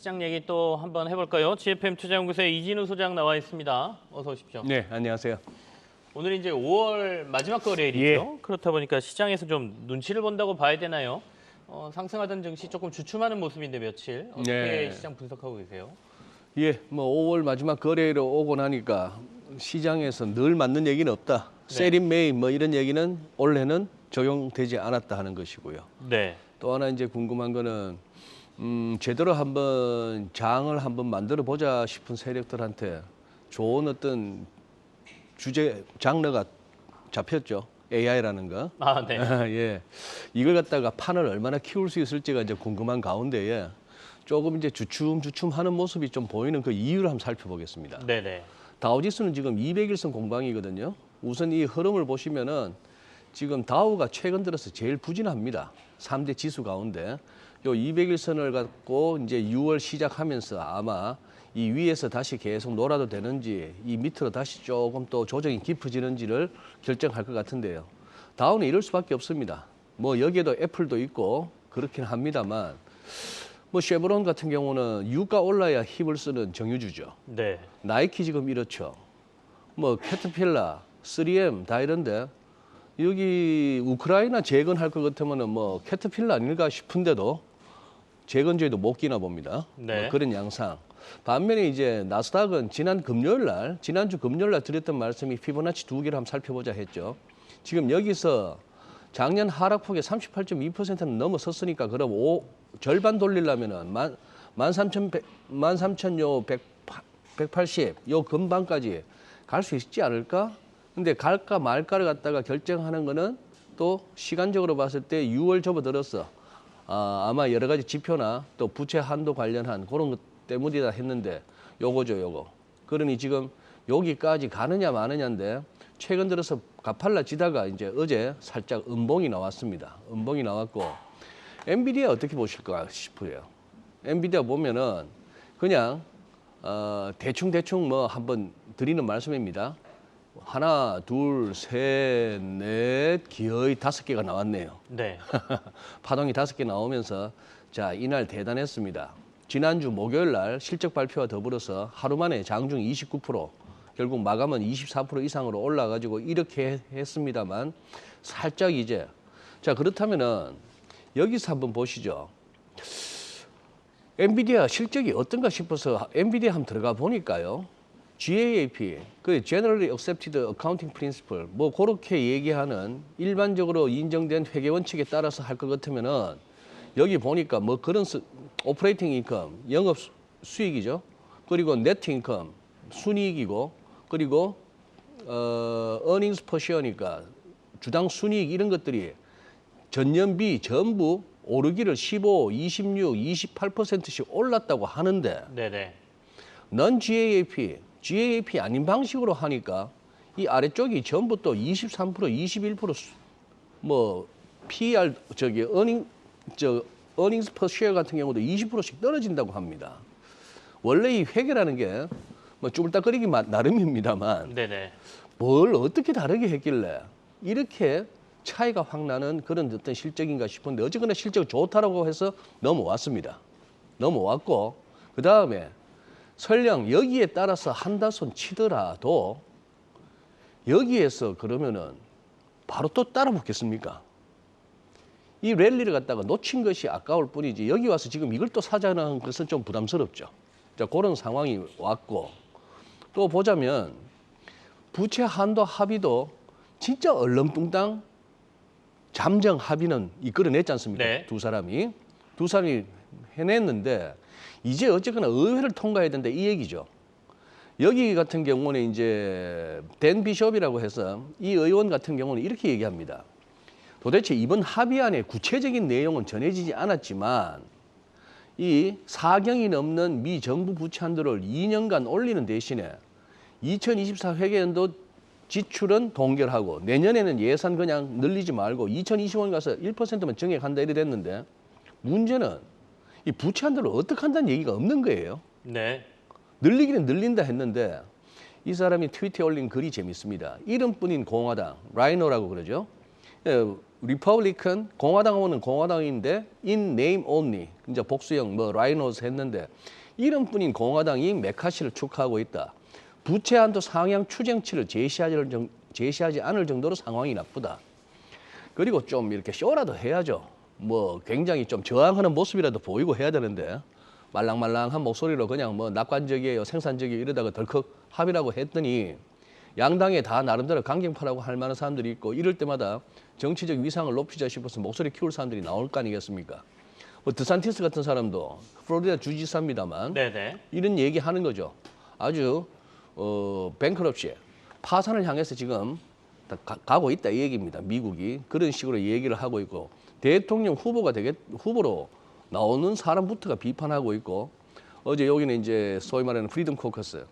시장 얘기 또 한번 해볼까요? GFM 투자연구소의 이진우 소장 나와 있습니다. 어서 오십시오. 네, 안녕하세요. 오늘 이제 5월 마지막 거래일이죠. 그렇다 보니까 시장에서 좀 눈치를 본다고 봐야 되나요? 상승하던 증시 조금 주춤하는 모습인데 며칠 어떻게 시장 분석하고 계세요? 뭐 5월 마지막 거래일로 오고 나니까 시장에서 늘 맞는 얘기는 없다. 셀인 메이 뭐 이런 얘기는 올해는 적용되지 않았다 하는 것이고요. 네. 또 하나 이제 궁금한 거는 제대로 한번 장을 한번 만들어 보자 싶은 세력들한테 좋은 어떤 주제 장르가 잡혔죠. AI라는 거. 아, 네. 예. 이걸 갖다가 판을 얼마나 키울 수 있을지가 이제 궁금한 가운데에 조금 이제 주춤하는 모습이 좀 보이는 그 이유를 한번 살펴보겠습니다. 네네. 다우지수는 지금 200일선 공방이거든요. 우선 이 흐름을 보시면은 지금 다우가 최근 들어서 제일 부진합니다. 3대 지수 가운데 요 200일선을 갖고 이제 6월 시작하면서 아마 이 위에서 다시 계속 놀아도 되는지 이 밑으로 다시 조금 또 조정이 깊어지는지를 결정할 것 같은데요. 다우는 이럴 수밖에 없습니다. 뭐 여기에도 애플도 있고 그렇긴 합니다만 뭐 쉐보론 같은 경우는 유가 올라야 힘을 쓰는 정유주죠. 네. 나이키 지금 이렇죠. 뭐 캐터필라, 3M 다 이런데 여기 우크라이나 재건할 것 같으면은 뭐 캐터필라 아닐까 싶은데도 재건주에도 못 끼나 봅니다. 네. 뭐 그런 양상. 반면에 이제 나스닥은 지난주 금요일 날 드렸던 말씀이 피보나치 두 개를 한번 살펴보자 했죠. 지금 여기서 작년 하락폭의 38.2%는 넘어섰으니까 그럼 절반 돌리려면은 13,180 요 근방까지 갈 수 있지 않을까? 근데 갈까 말까를 갖다가 결정하는 거는 또 시간적으로 봤을 때 6월 접어들었어. 아마 여러 가지 지표나 또 부채 한도 관련한 그런 것 때문이다 했는데 요거죠, 요거. 그러니 지금 여기까지 가느냐 마느냐인데 최근 들어서 가팔라지다가 이제 어제 살짝 음봉이 나왔습니다. 음봉이 나왔고 엔비디아 어떻게 보실까 싶어요. 엔비디아 보면은 그냥 대충 뭐 한번 드리는 말씀입니다. 하나, 둘, 셋, 넷, 기어이 5개가 나왔네요. 네. 파동이 5개 나오면서 자, 이날 대단했습니다. 지난주 목요일 날 실적 발표와 더불어서 하루 만에 장중 29%, 결국 마감은 24% 이상으로 올라가지고 이렇게 했습니다만 살짝 이제 자, 그렇다면은 여기서 한번 보시죠. 엔비디아 실적이 어떤가 싶어서 엔비디아 한번 들어가 보니까요. GAAP, 그 Generally Accepted Accounting Principle, 뭐 그렇게 얘기하는 일반적으로 인정된 회계 원칙에 따라서 할 것 같으면은 여기 보니까 뭐 그런 오퍼레이팅 인컴, 영업 수익이죠. 그리고 네트 인컴, 순이익이고, 그리고 earnings per share니까 주당 순이익 이런 것들이 전년비 전부 오르기를 15, 26, 28%씩 올랐다고 하는데 네네. GAP 아닌 방식으로 하니까 이 아래쪽이 전부 또 23%, 21%뭐 PER earnings per share 같은 경우도 20%씩 떨어진다고 합니다. 원래 이 회계라는 게 뭐 쭈물딱거리기 나름입니다만 네네. 뭘 어떻게 다르게 했길래 이렇게 차이가 확 나는 그런 어떤 실적인가 싶은데 어쨌거나 실적 좋다라고 해서 넘어왔습니다. 넘어왔고 그 다음에 설령 여기에 따라서 한다손 치더라도 여기에서 그러면은 바로 또 따라 붙겠습니까? 이 랠리를 갖다가 놓친 것이 아까울 뿐이지 여기 와서 지금 이걸 또 사자는 것은 좀 부담스럽죠. 자, 그런 상황이 왔고 또 보자면 부채 한도 합의도 진짜 얼렁뚱땅 잠정 합의는 이끌어냈지 않습니까? 네. 두 사람이 해냈는데 이제 어쨌거나 의회를 통과해야 된다 이 얘기죠. 여기 같은 경우는 이제 댄 비숍이라고 해서 이 의원 같은 경우는 이렇게 얘기합니다. 도대체 이번 합의안의 구체적인 내용은 전해지지 않았지만 이 4경이 넘는 미 정부 부채 한도를 2년간 올리는 대신에 2024 회계연도 지출은 동결하고 내년에는 예산 그냥 늘리지 말고 2025년 가서 1%만 정액한다 이래 됐는데 문제는 이 부채 한도를 어떻게 한다는 얘기가 없는 거예요. 네. 늘리기는 늘린다 했는데 이 사람이 트위터에 올린 글이 재밌습니다. 이름뿐인 공화당, 라이노라고 그러죠. 리퍼블리컨 공화당은 공화당인데 in name only 이제 복수형 뭐 라이노스 했는데 이름뿐인 공화당이 메카시를 축하하고 있다. 부채 한도 상향 추정치를 제시하지 않을 정도로 상황이 나쁘다. 그리고 좀 이렇게 쇼라도 해야죠. 뭐 굉장히 좀 저항하는 모습이라도 보이고 해야 되는데 말랑말랑한 목소리로 그냥 뭐 낙관적이에요, 생산적이에요 이러다가 덜컥 합의라고 했더니 양당에 다 나름대로 강경파라고 할 만한 사람들이 있고 이럴 때마다 정치적 위상을 높이자 싶어서 목소리 키울 사람들이 나올 거 아니겠습니까? 뭐 드산티스 같은 사람도 플로리다 주지사입니다만 네네. 이런 얘기하는 거죠. 아주 뱅크럽시 파산을 향해서 지금 가고 있다 이 얘기입니다. 미국이 그런 식으로 얘기를 하고 있고 대통령 후보로 나오는 사람부터가 비판하고 있고 어제 여기는 이제 소위 말하는 프리덤 코커스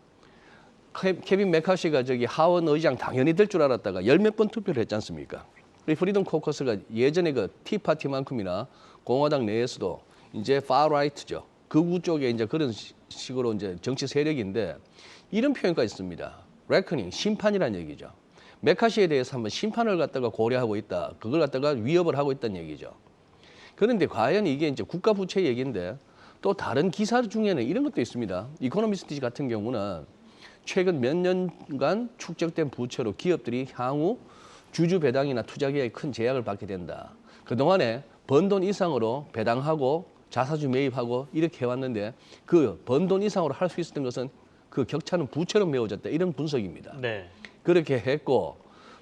케빈 메카시가 저기 하원 의장 당연히 될 줄 알았다가 열 몇 번 투표를 했지 않습니까? 프리덤 코커스가 예전에 그 티파티만큼이나 공화당 내에서도 이제 파라이트죠. 극우 쪽에 이제 그런 식으로 이제 정치 세력인데 이런 표현까지 있습니다. 레커닝 심판이라는 얘기죠. 메카시에 대해서 한번 심판을 갖다가 고려하고 있다. 그걸 갖다가 위협을 하고 있다는 얘기죠. 그런데 과연 이게 이제 국가 부채 얘기인데 또 다른 기사 중에는 이런 것도 있습니다. 이코노미스트 같은 경우는 최근 몇 년간 축적된 부채로 기업들이 향후 주주 배당이나 투자 계획에 큰 제약을 받게 된다. 그동안에 번 돈 이상으로 배당하고 자사주 매입하고 이렇게 해왔는데 그 번 돈 이상으로 할 수 있었던 것은 그 격차는 부채로 메워졌다. 이런 분석입니다. 네. 그렇게 했고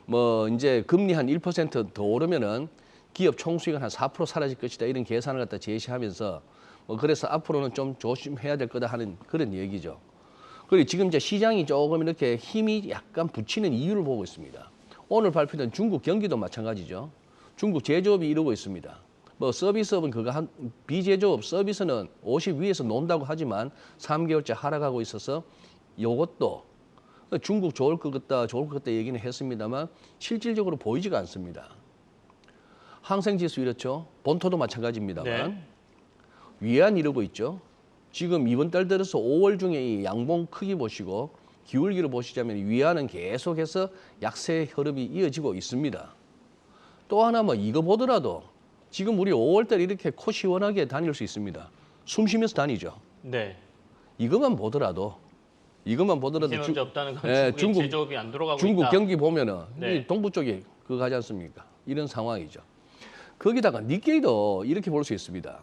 뭐 이제 금리 한 1% 더 오르면은 기업 총수익은 한 4% 사라질 것이다. 이런 계산을 갖다 제시하면서 뭐 그래서 앞으로는 좀 조심해야 될 거다 하는 그런 얘기죠. 그리고 지금 이제 시장이 조금 이렇게 힘이 약간 붙이는 이유를 보고 있습니다. 오늘 발표된 중국 경기도 마찬가지죠. 중국 제조업이 이러고 있습니다. 뭐 서비스업은 비제조업 서비스는 50 위에서 논다고 하지만 3개월째 하락하고 있어서 이것도 중국 좋을 것 같다 얘기는 했습니다만 실질적으로 보이지가 않습니다. 항생지수 이렇죠. 본토도 마찬가지입니다만 네. 위안 이러고 있죠. 지금 이번 달 들어서 5월 중에 이 양봉 크기 보시고 기울기를 보시자면 위안은 계속해서 약세 흐름이 이어지고 있습니다. 또 하나 뭐 이거 보더라도 지금 우리 5월 달 이렇게 코 시원하게 다닐 수 있습니다. 숨 쉬면서 다니죠. 네. 이것만 보더라도 미세먼지 없다는 건 중국 제조업이 안 들어가고 중국 있다. 경기 보면은 네. 이 동부 쪽에 그거 가지 않습니까? 이런 상황이죠. 거기다가 니케이도 이렇게 볼 수 있습니다.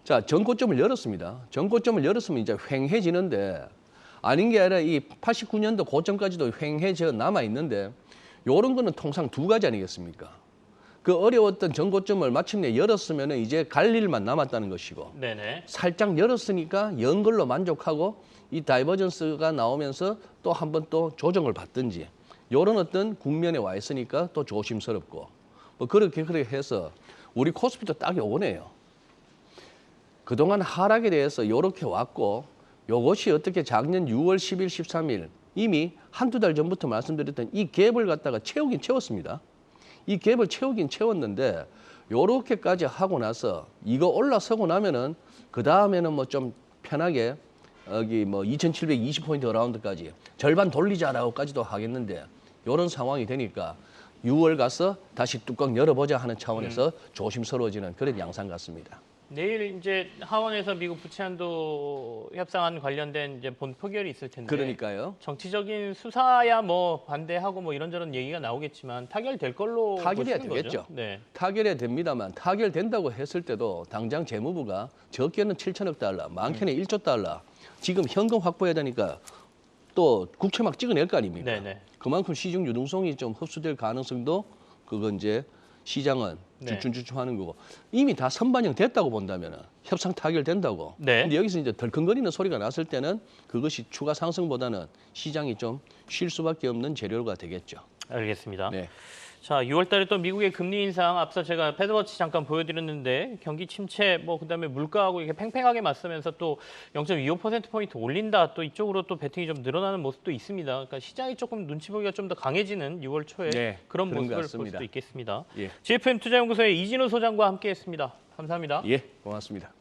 자, 전고점을 열었습니다. 전고점을 열었으면 이제 횡해지는데 아닌 게 아니라 이 89년도 고점까지도 횡해져 남아 있는데 이런 거는 통상 두 가지 아니겠습니까? 그 어려웠던 전고점을 마침내 열었으면 이제 갈 일만 남았다는 것이고 네네. 살짝 열었으니까 연 걸로 만족하고 이 다이버전스가 나오면서 또 한 번 또 조정을 받든지 이런 어떤 국면에 와 있으니까 또 조심스럽고 뭐 그렇게 해서 우리 코스피도 딱 요거네요. 그동안 하락에 대해서 이렇게 왔고 이것이 어떻게 작년 6월 10일, 13일 이미 한두 달 전부터 말씀드렸던 이 갭을 갖다가 채우긴 채웠습니다. 이 갭을 채우긴 채웠는데 요렇게까지 하고 나서 이거 올라서고 나면은 그 다음에는 뭐 좀 편하게 여기 뭐 2,720포인트 어라운드까지 절반 돌리자라고까지도 하겠는데 요런 상황이 되니까 6월 가서 다시 뚜껑 열어보자 하는 차원에서 조심스러워지는 그런 양상 같습니다. 내일 이제 하원에서 미국 부채 한도 협상안 관련된 이제 본 표결이 있을 텐데. 그러니까요. 정치적인 수사야 뭐 반대하고 뭐 이런저런 얘기가 나오겠지만 타결될 걸로 타결해야 보시는 되겠죠. 거죠? 네. 타결해야 됩니다만 타결된다고 했을 때도 당장 재무부가 적게는 7천억 달러, 많게는 1조 달러 지금 현금 확보해야 되니까 또 국채 막 찍어낼 거 아닙니까? 네네. 그만큼 시중 유동성이 좀 흡수될 가능성도 그건 이제 시장은 네. 주춤주춤하는 거고 이미 다 선반영 됐다고 본다면 협상 타결된다고. 네. 근데 여기서 이제 덜컹거리는 소리가 났을 때는 그것이 추가 상승보다는 시장이 좀 쉴 수밖에 없는 재료가 되겠죠. 알겠습니다. 네. 자, 6월 달에 또 미국의 금리 인상 앞서 제가 패드워치 잠깐 보여드렸는데 경기 침체 뭐 그다음에 물가하고 이렇게 팽팽하게 맞서면서 또 0.25%포인트 올린다. 또 이쪽으로 또 베팅이 좀 늘어나는 모습도 있습니다. 그러니까 시장이 조금 눈치 보기가 좀 더 강해지는 6월 초에 네, 그런 그런 것 모습을 볼 같습니다. 수도 있겠습니다. 예. GFM 투자연구소의 이진우 소장과 함께했습니다. 감사합니다. 예, 고맙습니다.